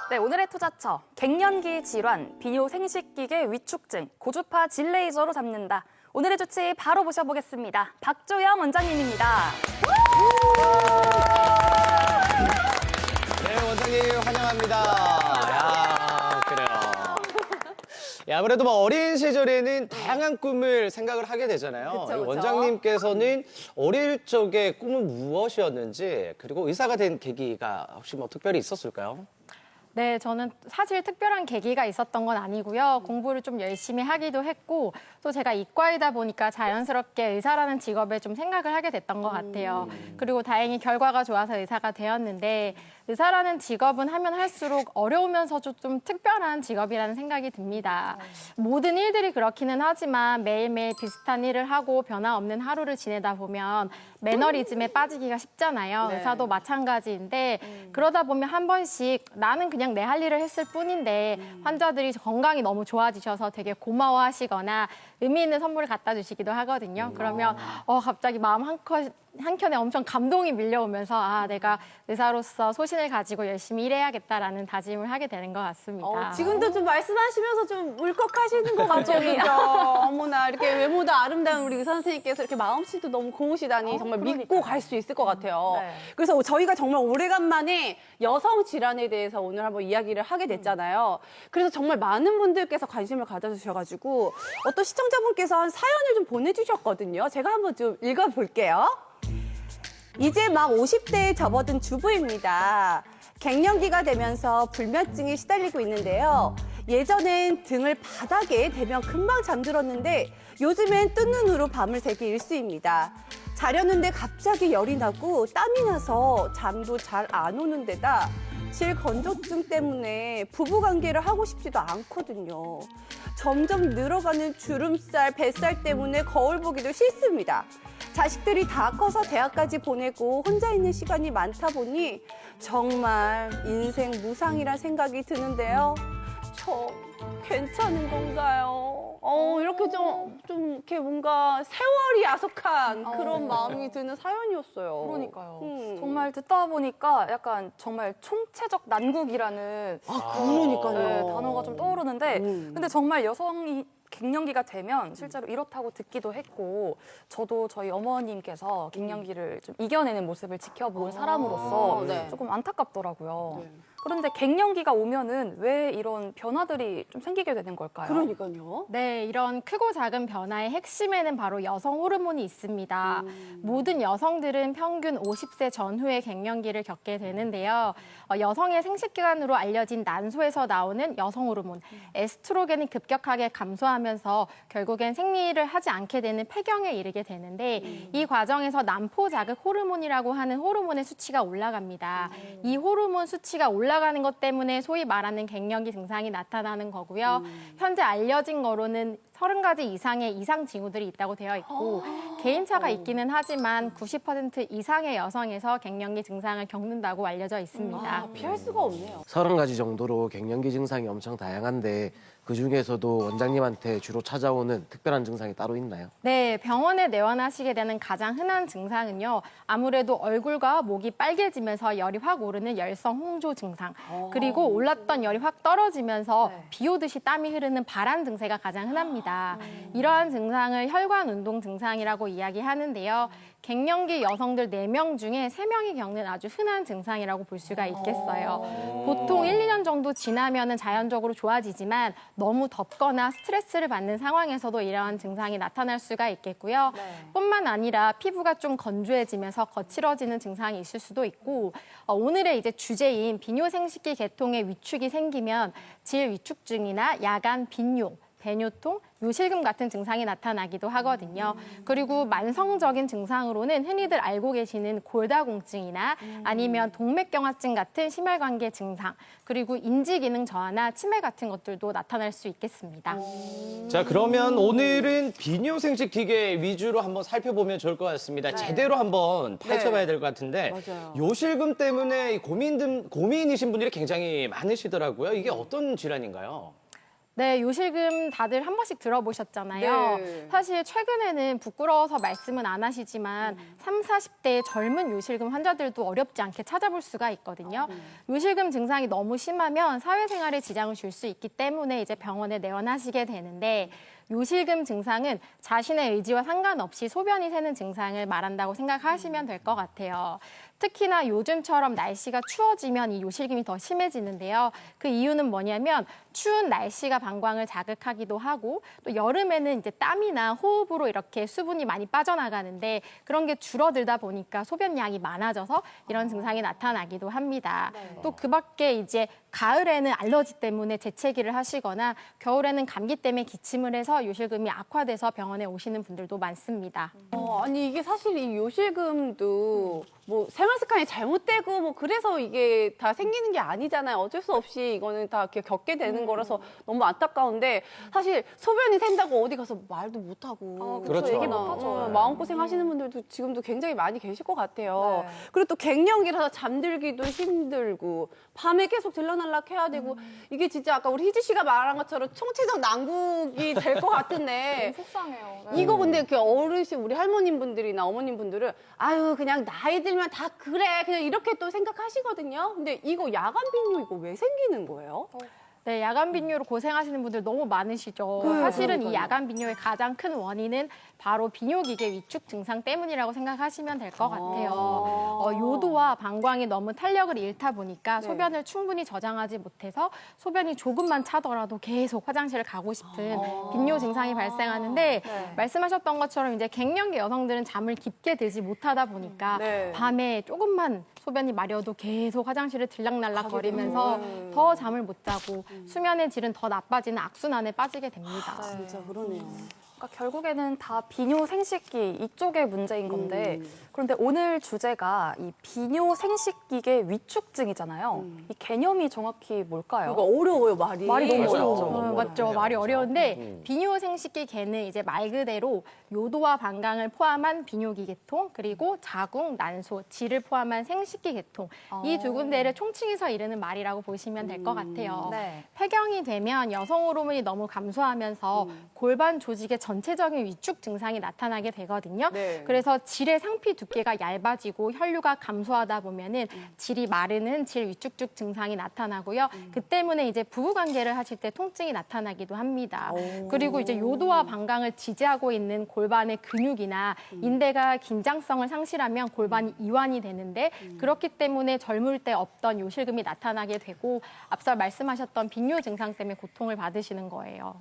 네, 오늘의 투자처, 갱년기 질환, 비뇨 생식기계 위축증, 고주파 질레이저로 잡는다. 오늘의 주치 바로 모셔보겠습니다. 박주영 원장님입니다. 네, 원장님 환영합니다. 야, 그래요. 아무래도 어린 시절에는 다양한 꿈을 생각을 하게 되잖아요. 그쵸. 원장님께서는 어릴 적에 꿈은 무엇이었는지, 그리고 의사가 된 계기가 혹시 특별히 있었을까요? 네, 저는 사실 특별한 계기가 있었던 건 아니고요. 공부를 좀 열심히 하기도 했고, 또 제가 이과이다 보니까 자연스럽게 의사라는 직업에 좀 생각을 하게 됐던 것 같아요. 그리고 다행히 결과가 좋아서 의사가 되었는데, 의사라는 직업은 하면 할수록 어려우면서도 좀 특별한 직업이라는 생각이 듭니다. 모든 일들이 그렇기는 하지만 매일매일 비슷한 일을 하고 변화 없는 하루를 지내다 보면 매너리즘에 빠지기가 쉽잖아요. 네. 의사도 마찬가지인데 그러다 보면 한 번씩 나는 그냥 내 할 일을 했을 뿐인데 환자들이 건강이 너무 좋아지셔서 되게 고마워하시거나 의미 있는 선물을 갖다 주시기도 하거든요. 그러면 갑자기 마음 한켠에 엄청 감동이 밀려오면서 아, 내가 의사로서 소신을 가지고 열심히 일해야겠다라는 다짐을 하게 되는 것 같습니다. 지금도 좀 말씀하시면서 좀 울컥하시는 것 같죠, 그죠? 어머나, 이렇게 외모도 아름다운 우리 의사 선생님께서 이렇게 마음씨도 너무 고우시다니 정말 믿고 갈 수 있을 것 같아요. 네. 그래서 저희가 정말 오래간만에 여성 질환에 대해서 오늘 한번 이야기를 하게 됐잖아요. 그래서 정말 많은 분들께서 관심을 가져주셔가지고 어떤 시청자분께서 한 사연을 좀 보내주셨거든요. 제가 한번 좀 읽어볼게요. 이제 막 50대에 접어든 주부입니다. 갱년기가 되면서 불면증에 시달리고 있는데요. 예전엔 등을 바닥에 대면 금방 잠들었는데 요즘엔 뜬 눈으로 밤을 새기 일쑤입니다. 자려는데 갑자기 열이 나고 땀이 나서 잠도 잘 안 오는 데다 질건조증 때문에 부부관계를 하고 싶지도 않거든요. 점점 늘어가는 주름살, 뱃살 때문에 거울 보기도 싫습니다. 자식들이 다 커서 대학까지 보내고 혼자 있는 시간이 많다 보니 정말 인생 무상이란 생각이 드는데요. 저 괜찮은 건가요? 이렇게 좀 이렇게 뭔가 세월이 야속한 그런 마음이 드는 사연이었어요. 그러니까요. 정말 듣다 보니까 약간 정말 총체적 난국이라는 그러니까요. 네, 단어가 좀 떠오르는데 근데 정말 여성이 갱년기가 되면 실제로 이렇다고 듣기도 했고 저도 저희 어머님께서 갱년기를 좀 이겨내는 모습을 지켜본 사람으로서 네. 조금 안타깝더라고요. 그런데 갱년기가 오면은 왜 이런 변화들이 좀 생기게 되는 걸까요? 그러니까요. 네, 이런 크고 작은 변화의 핵심에는 바로 여성 호르몬이 있습니다. 모든 여성들은 평균 50세 전후에 갱년기를 겪게 되는데요. 여성의 생식기관으로 알려진 난소에서 나오는 여성 호르몬, 에스트로겐이 급격하게 감소하면서 결국엔 생리를 하지 않게 되는 폐경에 이르게 되는데 이 과정에서 난포자극 호르몬이라고 하는 호르몬의 수치가 올라갑니다. 이 호르몬 수치가 올라가는 것 때문에 소위 말하는 갱년기 증상이 나타나는 거고요. 현재 알려진 거로는 30가지 이상의 이상 징후들이 있다고 되어 있고 개인차가 있기는 하지만 90% 이상의 여성에서 갱년기 증상을 겪는다고 알려져 있습니다. 피할 수가 없네요. 30가지 정도로 갱년기 증상이 엄청 다양한데 그중에서도 원장님한테 주로 찾아오는 특별한 증상이 따로 있나요? 네, 병원에 내원하시게 되는 가장 흔한 증상은요. 아무래도 얼굴과 목이 빨개지면서 열이 확 오르는 열성 홍조 증상, 그리고 올랐던 열이 확 떨어지면서 비 오듯이 땀이 흐르는 발한 증세가 가장 흔합니다. 이러한 증상을 혈관 운동 증상이라고 이야기하는데요. 갱년기 여성들 4명 중에 3명이 겪는 아주 흔한 증상이라고 볼 수가 있겠어요. 보통 1, 2년 정도 지나면 자연적으로 좋아지지만 너무 덥거나 스트레스를 받는 상황에서도 이러한 증상이 나타날 수가 있겠고요. 뿐만 아니라 피부가 좀 건조해지면서 거칠어지는 증상이 있을 수도 있고 오늘의 이제 주제인 비뇨생식기 계통의 위축이 생기면 질위축증이나 야간 빈뇨, 배뇨통, 요실금 같은 증상이 나타나기도 하거든요. 그리고 만성적인 증상으로는 흔히들 알고 계시는 골다공증이나 아니면 동맥경화증 같은 심혈관계 증상, 그리고 인지기능 저하나 치매 같은 것들도 나타날 수 있겠습니다. 자, 그러면 오늘은 비뇨생식 기계 위주로 한번 살펴보면 좋을 것 같습니다. 제대로 한번 파헤쳐봐야 될 것 같은데 맞아요. 요실금 때문에 고민이신 분들이 굉장히 많으시더라고요. 이게 어떤 질환인가요? 네, 요실금 다들 한 번씩 들어보셨잖아요. 네. 사실 최근에는 부끄러워서 말씀은 안 하시지만 3, 40대 젊은 요실금 환자들도 어렵지 않게 찾아볼 수가 있거든요. 요실금 증상이 너무 심하면 사회생활에 지장을 줄 수 있기 때문에 이제 병원에 내원하시게 되는데 요실금 증상은 자신의 의지와 상관없이 소변이 새는 증상을 말한다고 생각하시면 될 것 같아요. 특히나 요즘처럼 날씨가 추워지면 이 요실금이 더 심해지는데요. 그 이유는 뭐냐면 추운 날씨가 방광을 자극하기도 하고 또 여름에는 이제 땀이나 호흡으로 이렇게 수분이 많이 빠져나가는데 그런 게 줄어들다 보니까 소변량이 많아져서 이런 증상이 나타나기도 합니다. 또 그 밖에 이제 가을에는 알러지 때문에 재채기를 하시거나 겨울에는 감기 때문에 기침을 해서 요실금이 악화돼서 병원에 오시는 분들도 많습니다. 아니 이게 사실 이 요실금도 뭐 생활 습관이 잘못되고 뭐 그래서 이게 다 생기는 게 아니잖아요. 어쩔 수 없이 이거는 다 이렇게 겪게 되는 거라서 너무 안타까운데 사실 소변이 샌다고 어디 가서 말도 못 하고 그렇죠. 얘기 못 하죠. 마음고생 하시는 분들도 지금도 굉장히 많이 계실 것 같아요. 그리고 또 갱년기라서 잠들기도 힘들고 밤에 계속 들락날락 해야 되고 이게 진짜 아까 우리 희지 씨가 말한 것처럼 총체적 난국이 될 것 같은데 속상해요. 이거 근데 그 어르신 우리 할머님 분들이나 어머님 분들은 아유 그냥 나이 들면 다 그래 그냥 이렇게 또 생각하시거든요. 근데 이거 야간 빈뇨 이거 왜 생기는 거예요? 네, 야간 빈뇨로 고생하시는 분들 너무 많으시죠. 네, 사실은 이 그러니까요. 야간 빈뇨의 가장 큰 원인은 바로 비뇨기계 위축 증상 때문이라고 생각하시면 될 것 같아요. 요도와 방광이 너무 탄력을 잃다 보니까 소변을 충분히 저장하지 못해서 소변이 조금만 차더라도 계속 화장실을 가고 싶은 빈뇨 증상이 발생하는데 말씀하셨던 것처럼 이제 갱년기 여성들은 잠을 깊게 들지 못하다 보니까 네. 밤에 조금만 소변이 마려도 계속 화장실을 들락날락 거리면서 더 잠을 못 자고 수면의 질은 더 나빠지는 악순환에 빠지게 됩니다. 진짜 그러네요. 그러니까 결국에는 다 비뇨 생식기 이쪽의 문제인 건데 그런데 오늘 주제가 이 비뇨 생식기계 위축증이잖아요. 이 개념이 정확히 뭘까요? 이거 어려워요 말이. 말이 너무 맞아요. 어렵죠. 맞죠. 말이 어려운데 비뇨 생식기 개는 이제 말 그대로 요도와 방광을 포함한 비뇨기 계통 그리고 자궁, 난소, 질을 포함한 생식기 계통 이 두 군데를 총칭해서 이르는 말이라고 보시면 될 것 같아요. 네. 폐경이 되면 여성 호르몬이 너무 감소하면서 골반 조직의 전체적인 위축 증상이 나타나게 되거든요. 네. 그래서 질의 상피 두께가 얇아지고 혈류가 감소하다 보면은 질이 마르는 질 위축증 증상이 나타나고요. 그 때문에 이제 부부 관계를 하실 때 통증이 나타나기도 합니다. 그리고 이제 요도와 방광을 지지하고 있는 골반의 근육이나 인대가 긴장성을 상실하면 골반이 이완이 되는데 그렇기 때문에 젊을 때 없던 요실금이 나타나게 되고 앞서 말씀하셨던 빈뇨 증상 때문에 고통을 받으시는 거예요.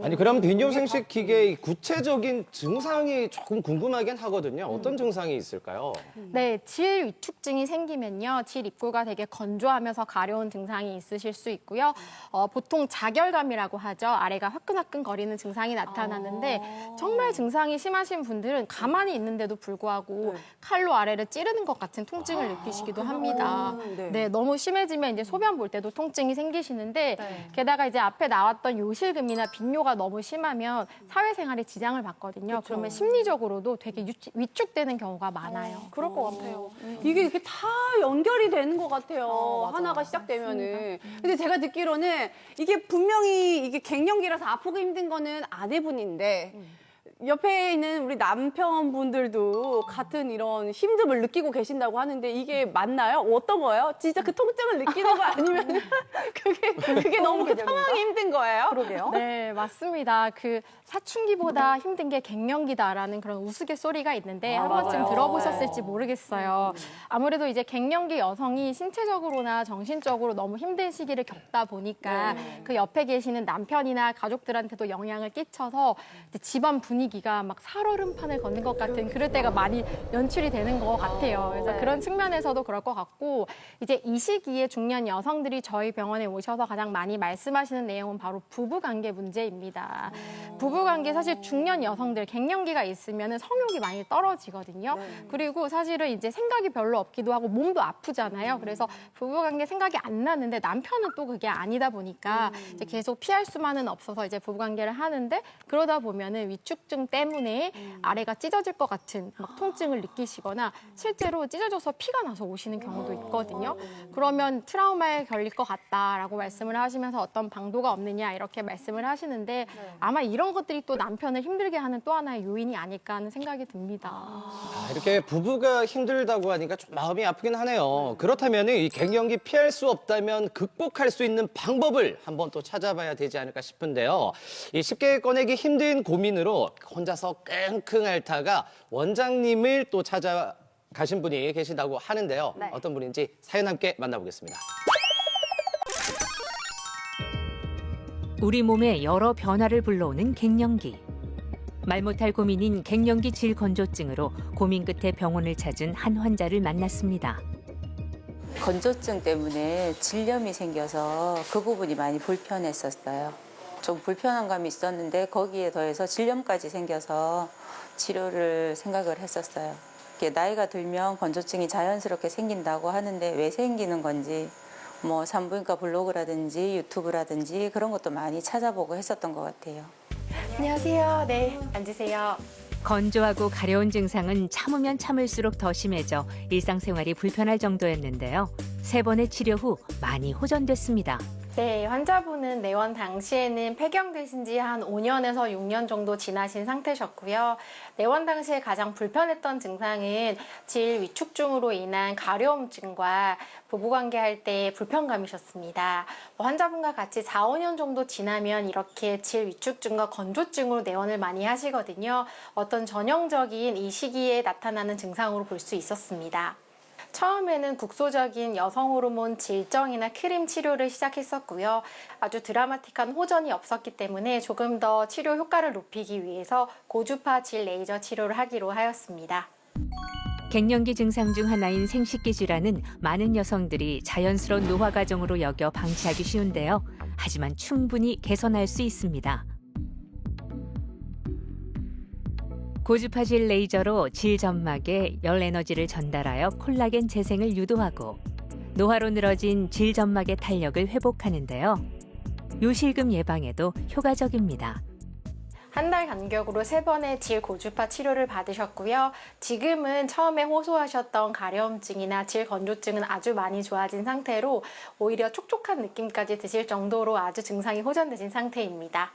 아니 그럼 비뇨 생식기계 구체적인 증상이 조금 궁금하긴 하거든요. 어떤 증상이 있을까요? 네, 질 위축증이 생기면요. 질 입구가 되게 건조하면서 가려운 증상이 있으실 수 있고요. 보통 자결감이라고 하죠. 아래가 화끈화끈 거리는 증상이 나타나는데 정말 증상이 심하신 분들은 가만히 있는데도 불구하고 칼로 아래를 찌르는 것 같은 통증을 느끼시기도 합니다. 네, 너무 심해지면 이제 소변 볼 때도 통증이 생기시는데 게다가 이제 앞에 나왔던 요실금이나 빈뇨가 너무 심하면 사회생활에 지장을 받거든요. 그러면 심리적으로도 되게 위축되는 경우가 많아요. 그럴 것 같아요. 이게 이렇게 다 연결이 되는 것 같아요. 하나가 시작되면은. 근데 제가 듣기로는 이게 분명히 이게 갱년기라서 아프고 힘든 거는 아내분인데 옆에 있는 우리 남편분들도 같은 이런 힘듦을 느끼고 계신다고 하는데 이게 맞나요? 어떤 거예요? 진짜 그 통증을 느끼는 거 아니면 그게 너무 그 상황이 힘든 거예요? 그러게요. 네, 맞습니다. 그 사춘기보다 힘든 게 갱년기다라는 그런 우스갯소리가 있는데 한 번쯤 맞아요. 들어보셨을지 모르겠어요. 아무래도 이제 갱년기 여성이 신체적으로나 정신적으로 너무 힘든 시기를 겪다 보니까 그 옆에 계시는 남편이나 가족들한테도 영향을 끼쳐서 이제 집안 분위기가 막 살얼음판을 걷는 것 같은 그럴 때가 많이 연출이 되는 것 같아요. 그래서 그런 측면에서도 그럴 것 같고 이제 이 시기에 중년 여성들이 저희 병원에 오셔서 가장 많이 말씀하시는 내용은 바로 부부관계 문제입니다. 부부관계 사실 중년 여성들 갱년기가 있으면 성욕이 많이 떨어지거든요. 그리고 사실은 이제 생각이 별로 없기도 하고 몸도 아프잖아요. 그래서 부부관계 생각이 안 나는데 남편은 또 그게 아니다 보니까 이제 계속 피할 수만은 없어서 이제 부부관계를 하는데 그러다 보면은 위축증 위축증 때문에 아래가 찢어질 것 같은 막 통증을 느끼시거나 실제로 찢어져서 피가 나서 오시는 경우도 있거든요. 그러면 트라우마에 걸릴 것 같다라고 말씀을 하시면서 어떤 방도가 없느냐 이렇게 말씀을 하시는데 아마 이런 것들이 또 남편을 힘들게 하는 또 하나의 요인이 아닐까 하는 생각이 듭니다. 이렇게 부부가 힘들다고 하니까 좀 마음이 아프긴 하네요. 그렇다면 이 갱년기 피할 수 없다면 극복할 수 있는 방법을 한번 또 찾아봐야 되지 않을까 싶은데요. 이 쉽게 꺼내기 힘든 고민으로 혼자서 끙끙 앓다가 원장님을 또 찾아가신 분이 계신다고 하는데요. 네. 어떤 분인지 사연 함께 만나보겠습니다. 우리 몸에 여러 변화를 불러오는 갱년기. 말 못할 고민인 갱년기 질건조증으로 고민 끝에 병원을 찾은 한 환자를 만났습니다. 건조증 때문에 질염이 생겨서 그 부분이 많이 불편했었어요. 좀 불편한 감이 있었는데 거기에 더해서 질염까지 생겨서 치료를 생각을 했었어요. 이게 나이가 들면 건조증이 자연스럽게 생긴다고 하는데 왜 생기는 건지 뭐 산부인과 블로그라든지 유튜브라든지 그런 것도 많이 찾아보고 했었던 것 같아요. 안녕하세요. 네, 앉으세요. 건조하고 가려운 증상은 참으면 참을수록 더 심해져 일상생활이 불편할 정도였는데요. 3번의 치료 후 많이 호전됐습니다. 네, 환자분은 내원 당시에는 폐경되신 지 한 5년에서 6년 정도 지나신 상태셨고요. 내원 당시에 가장 불편했던 증상은 질 위축증으로 인한 가려움증과 부부관계할 때 불편감이셨습니다. 환자분과 같이 4, 5년 정도 지나면 이렇게 질 위축증과 건조증으로 내원을 많이 하시거든요. 어떤 전형적인 이 시기에 나타나는 증상으로 볼 수 있었습니다. 처음에는 국소적인 여성 호르몬 질정이나 크림 치료를 시작했었고요. 아주 드라마틱한 호전이 없었기 때문에 조금 더 치료 효과를 높이기 위해서 고주파 질 레이저 치료를 하기로 하였습니다. 갱년기 증상 중 하나인 생식기 질환은 많은 여성들이 자연스러운 노화 과정으로 여겨 방치하기 쉬운데요. 하지만 충분히 개선할 수 있습니다. 고주파질 레이저로 질 점막에 열 에너지를 전달하여 콜라겐 재생을 유도하고 노화로 늘어진 질 점막의 탄력을 회복하는데요. 요실금 예방에도 효과적입니다. 한 달 간격으로 3번의 질 고주파 치료를 받으셨고요. 지금은 처음에 호소하셨던 가려움증이나 질 건조증은 아주 많이 좋아진 상태로 오히려 촉촉한 느낌까지 드실 정도로 아주 증상이 호전되신 상태입니다.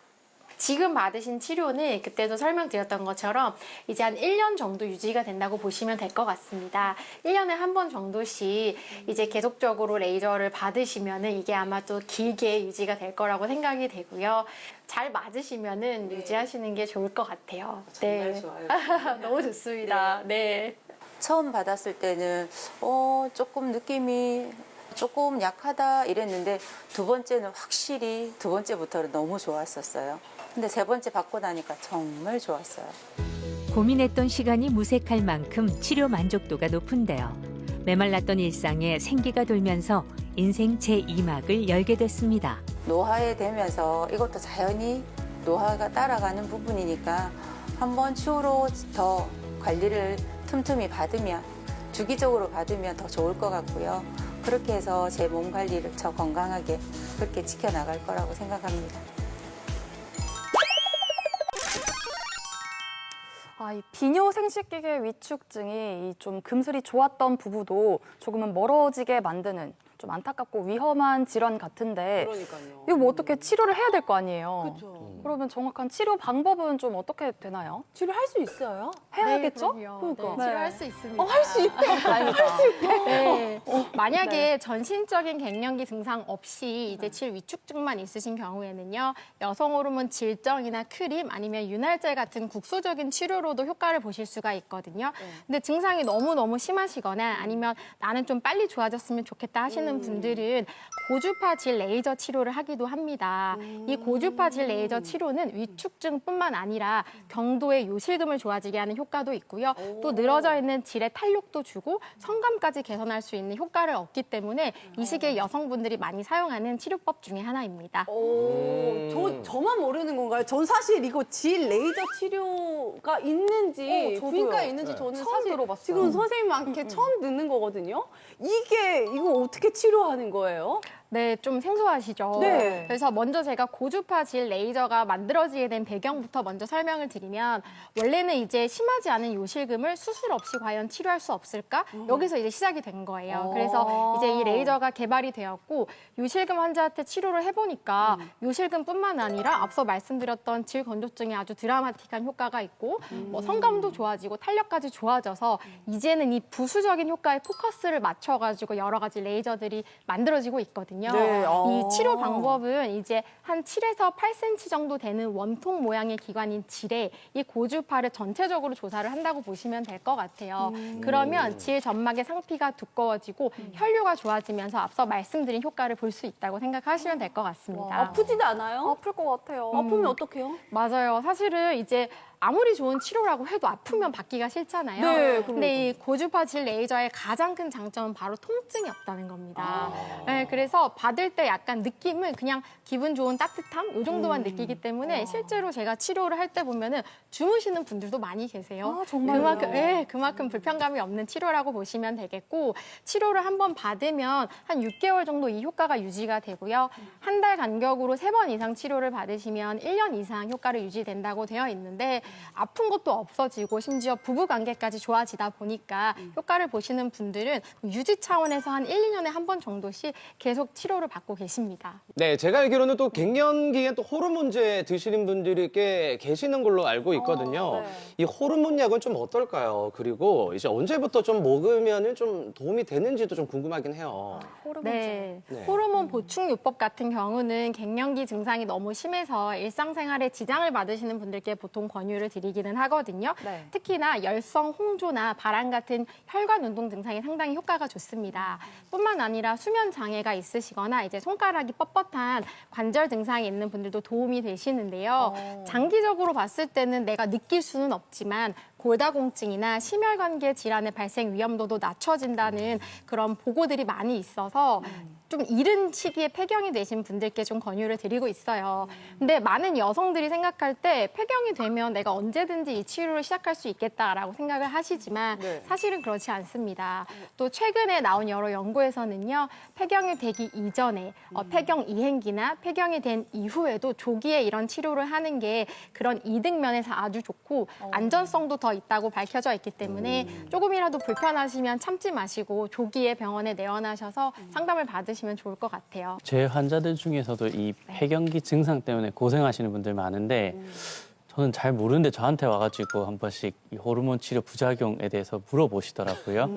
지금 받으신 치료는 그때도 설명드렸던 것처럼 이제 한 1년 정도 유지가 된다고 보시면 될 것 같습니다. 1년에 한 번 정도씩 이제 계속적으로 레이저를 받으시면은 이게 아마 또 길게 유지가 될 거라고 생각이 되고요. 잘 맞으시면은 유지하시는 게 좋을 것 같아요. 정말 네. 좋아요. 너무 좋습니다. 네. 처음 받았을 때는 조금 느낌이 조금 약하다 이랬는데 두 번째는 확실히 두 번째부터는 너무 좋았었어요. 근데 3번째 받고 나니까 정말 좋았어요. 고민했던 시간이 무색할 만큼 치료 만족도가 높은데요. 메말랐던 일상에 생기가 돌면서 인생 제2막을 열게 됐습니다. 노화에 되면서 이것도 자연히 노화가 따라가는 부분이니까 한번 추후로 더 관리를 틈틈이 받으면 주기적으로 받으면 더 좋을 것 같고요. 그렇게 해서 제 몸 관리를 더 건강하게 그렇게 지켜나갈 거라고 생각합니다. 이 비뇨 생식기계 위축증이 좀 금슬이 좋았던 부부도 조금은 멀어지게 만드는 좀 안타깝고 위험한 질환 같은데 그러니까요. 이거 뭐 어떻게 치료를 해야 될 거 아니에요. 그렇죠. 그러면 정확한 치료 방법은 좀 어떻게 되나요? 치료할 수 있어요? 해야겠죠? 네, 그럼요. 그러니까. 네, 치료할 수 있습니다. 할 수 있다. 네. 만약에 전신적인 갱년기 증상 없이 이제 질 위축증만 있으신 경우에는요, 여성 호르몬 질정이나 크림 아니면 윤활제 같은 국소적인 치료로도 효과를 보실 수가 있거든요. 근데 증상이 너무너무 심하시거나 아니면 나는 좀 빨리 좋아졌으면 좋겠다 하시는 분들은 고주파 질 레이저 치료를 하기도 합니다. 이 고주파 질 레이저 치료는 위축증뿐만 아니라 경도의 요실금을 좋아지게 하는 효과도 있고요. 또 늘어져 있는 질의 탄력도 주고 성감까지 개선할 수 있는 효과를 얻기 때문에 이 시기에 여성분들이 많이 사용하는 치료법 중에 하나입니다. 저만 모르는 건가요? 전 사실 이거 질 레이저 치료가 있는지 저도요. 부인과에 있는지 네. 저는 처음 사실 들어봤어요. 지금 선생님한테 처음 듣는 거거든요. 이거 어떻게 치료하는 거예요? 네, 좀 생소하시죠? 네. 그래서 먼저 제가 고주파 질 레이저가 만들어지게 된 배경부터 먼저 설명을 드리면 원래는 이제 심하지 않은 요실금을 수술 없이 과연 치료할 수 없을까? 여기서 이제 시작이 된 거예요. 그래서 이제 이 레이저가 개발이 되었고 요실금 환자한테 치료를 해보니까 요실금뿐만 아니라 앞서 말씀드렸던 질 건조증에 아주 드라마틱한 효과가 있고 뭐 성감도 좋아지고 탄력까지 좋아져서 이제는 이 부수적인 효과에 포커스를 맞춰가지고 여러 가지 레이저들이 만들어지고 있거든요. 네, 이 치료 방법은 이제 한 7에서 8cm 정도 되는 원통 모양의 기관인 질에 이 고주파를 전체적으로 조사를 한다고 보시면 될 것 같아요. 그러면 질 점막의 상피가 두꺼워지고 혈류가 좋아지면서 앞서 말씀드린 효과를 볼 수 있다고 생각하시면 될 것 같습니다. 아프지도 않아요? 아플 것 같아요. 아프면 어떡해요? 맞아요. 사실은 이제 아무리 좋은 치료라고 해도 아프면 받기가 싫잖아요. 네, 근데 이 고주파 질 레이저의 가장 큰 장점은 바로 통증이 없다는 겁니다. 네, 그래서 받을 때 약간 느낌은 그냥 기분 좋은 따뜻함 이 정도만 느끼기 때문에 실제로 제가 치료를 할 때 보면은 주무시는 분들도 많이 계세요. 아, 정말요? 그만큼 불편감이 없는 치료라고 보시면 되겠고 치료를 한번 받으면 한 6개월 정도 이 효과가 유지가 되고요. 한 달 간격으로 3번 이상 치료를 받으시면 1년 이상 효과를 유지된다고 되어 있는데 아픈 것도 없어지고 심지어 부부 관계까지 좋아지다 보니까 효과를 보시는 분들은 유지 차원에서 한 1, 2년에 한 번 정도씩 계속 치료를 받고 계십니다. 네, 제가 알기로는 또 갱년기에 또 호르몬제 드시는 분들이 꽤 계시는 걸로 알고 있거든요. 네. 이 호르몬 약은 좀 어떨까요? 그리고 이제 언제부터 좀 먹으면 좀 도움이 되는지도 좀 궁금하긴 해요. 호르몬제. 네. 네. 호르몬 보충요법 같은 경우는 갱년기 증상이 너무 심해서 일상생활에 지장을 받으시는 분들께 보통 권유를 드리기는 하거든요. 네. 특히나 열성, 홍조나 발한 같은 혈관 운동 증상이 상당히 효과가 좋습니다. 뿐만 아니라 수면 장애가 있으시거나 이제 손가락이 뻣뻣한 관절 증상이 있는 분들도 도움이 되시는데요. 장기적으로 봤을 때는 내가 느낄 수는 없지만 골다공증이나 심혈관계 질환의 발생 위험도도 낮춰진다는 그런 보고들이 많이 있어서 좀 이른 시기에 폐경이 되신 분들께 좀 권유를 드리고 있어요. 근데 많은 여성들이 생각할 때 폐경이 되면 내가 언제든지 이 치료를 시작할 수 있겠다라고 생각을 하시지만 사실은 그렇지 않습니다. 또 최근에 나온 여러 연구에서는요, 폐경이 되기 이전에 폐경 이행기나 폐경이 된 이후에도 조기에 이런 치료를 하는 게 그런 이득 면에서 아주 좋고 안전성도 더 있다고 밝혀져 있기 때문에 조금이라도 불편하시면 참지 마시고 조기에 병원에 내원하셔서 상담을 받으시면 좋을 것 같아요. 제 환자들 중에서도 이 폐경기 증상 때문에 고생하시는 분들 많은데 저는 잘 모르는데 저한테 와가지고 한 번씩 이 호르몬 치료 부작용에 대해서 물어보시더라고요.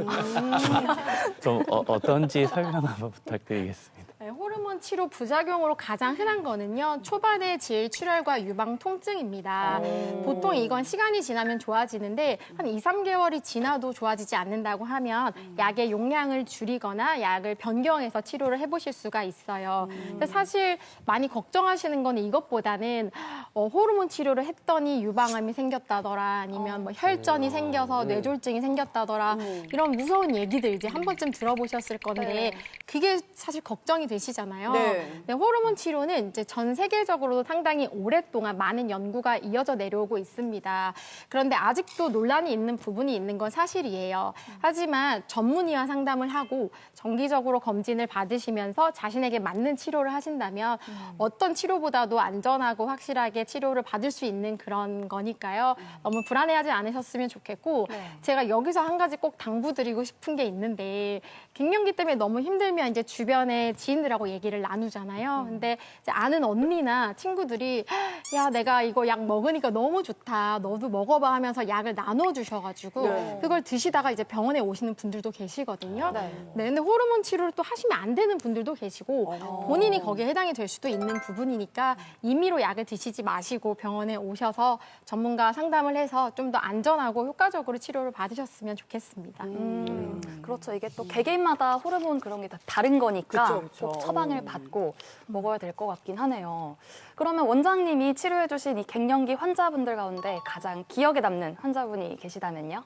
좀 어떤지 설명 한번 부탁드리겠습니다. 네, 호르몬 치료 부작용으로 가장 흔한 거는요, 초반의 질, 출혈과 유방 통증입니다. 보통 이건 시간이 지나면 좋아지는데 한 2, 3개월이 지나도 좋아지지 않는다고 하면 약의 용량을 줄이거나 약을 변경해서 치료를 해보실 수가 있어요. 근데 사실 많이 걱정하시는 거는 이것보다는 호르몬 치료를 했더니 유방암이 생겼다더라, 아니면 뭐 혈전이 생겨서 뇌졸중이 생겼다더라, 이런 무서운 얘기들 이제 한 번쯤 들어보셨을 건데 그게 사실 걱정이 되시잖아요. 네. 네, 호르몬 치료는 이제 전 세계적으로도 상당히 오랫동안 많은 연구가 이어져 내려오고 있습니다. 그런데 아직도 논란이 있는 부분이 있는 건 사실이에요. 하지만 전문의와 상담을 하고 정기적으로 검진을 받으시면서 자신에게 맞는 치료를 하신다면 어떤 치료보다도 안전하고 확실하게 치료를 받을 수 있는 그런 거니까요. 너무 불안해하지 않으셨으면 좋겠고 제가 여기서 한 가지 꼭 당부드리고 싶은 게 있는데 갱년기 때문에 너무 힘들면 이제 주변에 지인들하고 얘기를 나누잖아요. 근데 이제 아는 언니나 친구들이 야, 내가 이거 약 먹으니까 너무 좋다. 너도 먹어봐 하면서 약을 나눠주셔가지고 그걸 드시다가 이제 병원에 오시는 분들도 계시거든요. 네, 근데 호르몬 치료를 또 하시면 안 되는 분들도 계시고 본인이 거기에 해당이 될 수도 있는 부분이니까 임의로 약을 드시지 마시고 병원에 오셔서 전문가 상담을 해서 좀 더 안전하고 효과적으로 치료를 받으셨으면 좋겠습니다. 그렇죠. 이게 또 개개인마다 호르몬 그런 게 다 다른 거니까 그쵸. 꼭 처방을 받고 먹어야 될 것 같긴 하네요. 그러면 원장님이 치료해주신 이 갱년기 환자분들 가운데 가장 기억에 남는 환자분이 계시다면요?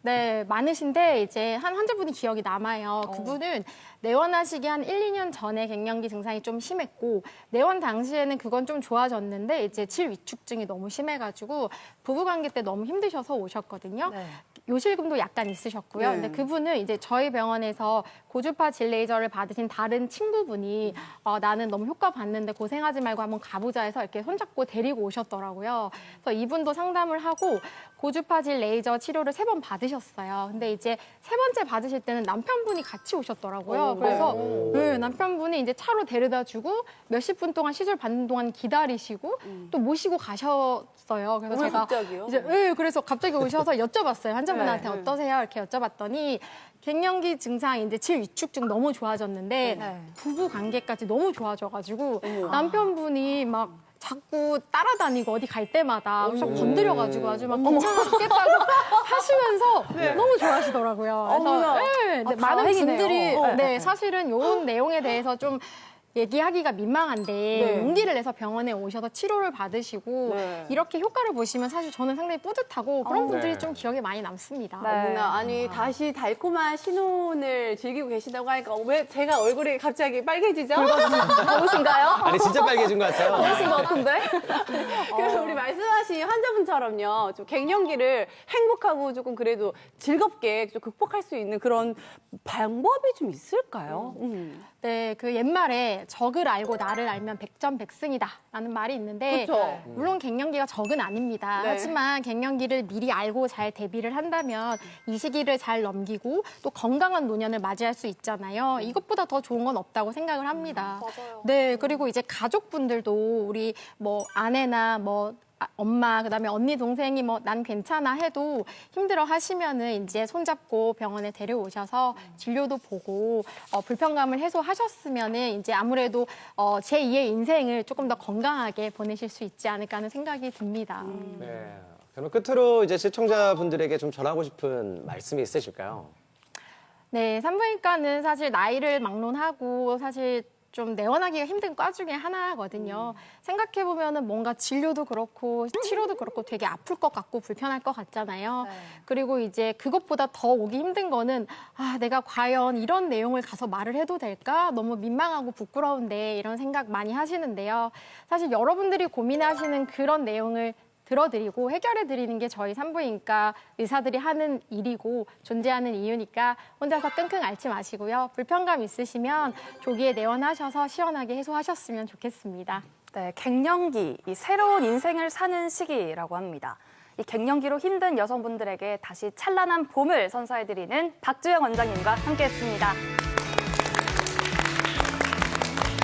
네, 많으신데 이제 한 환자분이 기억이 남아요. 그분은 내원하시기 한 1, 2년 전에 갱년기 증상이 좀 심했고 내원 당시에는 그건 좀 좋아졌는데 이제 질 위축증이 너무 심해가지고 부부관계 때 너무 힘드셔서 오셨거든요. 네. 요실금도 약간 있으셨고요. 근데 그분은 이제 저희 병원에서 고주파 질 레이저를 받으신 다른 친구분이 나는 너무 효과 봤는데 고생하지 말고 한번 가보자 해서 이렇게 손잡고 데리고 오셨더라고요. 그래서 이분도 상담을 하고 고주파 질 레이저 치료를 3번 받으셨어요. 근데 이제 3번째 받으실 때는 남편분이 같이 오셨더라고요. 그래서 네, 남편분이 이제 차로 데려다 주고 몇십 분 동안 시술 받는 동안 기다리시고 또 모시고 가셨어요. 그래서 제가 갑자기요? 이제 그래서 갑자기 오셔서 여쭤봤어요. 환자분한테 어떠세요? 이렇게 여쭤봤더니 갱년기 증상 이제 질 위축증 너무 좋아졌는데 부부 관계까지 너무 좋아져가지고 남편분이 막 자꾸 따라다니고 어디 갈 때마다 좀 건드려가지고 아주 막 귀찮아 죽겠다고 하시면서 너무 좋아하시더라고요. 어머나. 근데 많은 다행이네요. 분들이 네. 사실은 이런 내용에 대해서 좀 얘기하기가 민망한데 용기를 내서 병원에 오셔서 치료를 받으시고 이렇게 효과를 보시면 사실 저는 상당히 뿌듯하고 그런 분들이 좀 기억에 많이 남습니다. 어머나, 아니 다시 달콤한 신혼을 즐기고 계시다고 하니까 왜 제가 얼굴이 갑자기 빨개지죠? 좋으신가요? 아니 진짜 빨개진 것 같아요. 좋으신 것 같은데? 그 우리 말씀하신 환자분처럼요, 좀 갱년기를 행복하고 조금 그래도 즐겁게 좀 극복할 수 있는 그런 방법이 좀 있을까요? 네, 그 옛말에 적을 알고 나를 알면 백전백승이다 라는 말이 있는데 그쵸. 물론 갱년기가 적은 아닙니다. 네. 하지만 갱년기를 미리 알고 잘 대비를 한다면 이 시기를 잘 넘기고 또 건강한 노년을 맞이할 수 있잖아요. 이것보다 더 좋은 건 없다고 생각을 합니다. 맞아요. 네, 그리고 이제 가족분들도 우리 뭐 아내나 뭐 엄마, 그다음에 언니, 동생이 뭐 난 괜찮아 해도 힘들어 하시면은 이제 손잡고 병원에 데려오셔서 진료도 보고 불편감을 해소하셨으면은 이제 아무래도 제2의 인생을 조금 더 건강하게 보내실 수 있지 않을까 하는 생각이 듭니다. 네. 그럼 끝으로 이제 시청자분들에게 좀 전하고 싶은 말씀이 있으실까요? 네, 산부인과는 사실 나이를 막론하고 사실 좀 내원하기가 힘든 과 중에 하나거든요. 생각해보면은 뭔가 진료도 그렇고 치료도 그렇고 되게 아플 것 같고 불편할 것 같잖아요. 그리고 이제 그것보다 더 오기 힘든 거는 내가 과연 이런 내용을 가서 말을 해도 될까? 너무 민망하고 부끄러운데 이런 생각 많이 하시는데요. 사실 여러분들이 고민하시는 그런 내용을 들어드리고 해결해드리는 게 저희 산부인과 의사들이 하는 일이고 존재하는 이유니까 혼자서 끙끙 앓지 마시고요. 불편감 있으시면 조기에 내원하셔서 시원하게 해소하셨으면 좋겠습니다. 네, 갱년기, 이 새로운 인생을 사는 시기라고 합니다. 이 갱년기로 힘든 여성분들에게 다시 찬란한 봄을 선사해드리는 박주영 원장님과 함께했습니다.